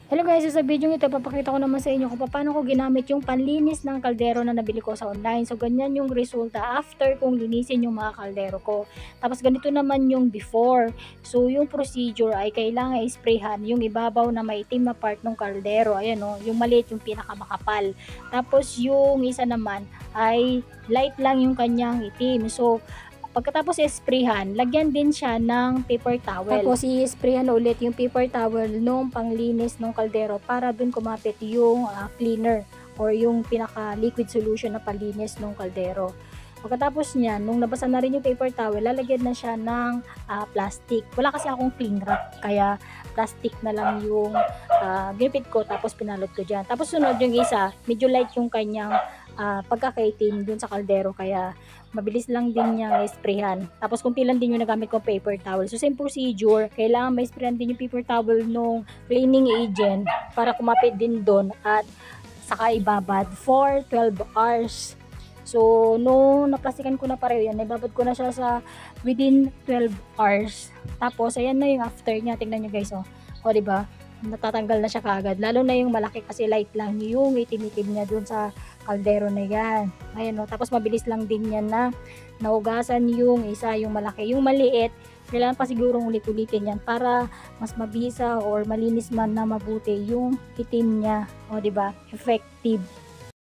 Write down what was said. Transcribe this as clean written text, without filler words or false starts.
Hello guys, so sa video ito papakita ko naman sa inyo kung paano ko ginamit yung panlinis ng kaldero na nabili ko sa online. So ganyan yung resulta after kong linisin yung mga kaldero ko. Tapos ganito naman yung before. So yung procedure ay kailangan i-sprayhan yung ibabaw na maitim na part ng kaldero. Ayan o, yung maliit yung pinakamakapal. Tapos yung isa naman ay light lang yung kanyang itim. So pagkatapos i-sprayhan, lagyan din siya ng paper towel. Tapos i-sprayhan ulit yung paper towel nung panglinis ng kaldero para dun kumapit yung cleaner or yung pinaka liquid solution na panlinis ng kaldero. Pagkatapos niyan, nung nabasa na rin yung paper towel, lalagyan na siya ng plastic. Wala kasi akong cling wrap, kaya plastic na lang yung ginipit ko, tapos pinalot ko dyan. Tapos sunod yung isa, medyo light yung kanyang pagkakaitim dun sa kaldero, kaya mabilis lang din niya i-sprayhan. Tapos kunti lang din yung nagamit kong paper towel. So same procedure, kailangan may sprayan din yung paper towel nung cleaning agent para kumapit din doon at saka ibabad for 12 hours. So nung naplastikan ko na pareho yan, naibabad ko na siya sa within 12 hours. Tapos ayan na yung after niya, tingnan nyo guys, o diba, natatanggal na siya kaagad, lalo na yung malaki kasi light lang yung itim-itim niya dun sa kaldero na yan. Ayan o, tapos mabilis lang din yan na naugasan yung isa, yung malaki. Yung maliit, kailangan pa sigurong ulit-ulitin yan para mas mabisa or malinis man na mabuti yung itim niya. O diba, effective.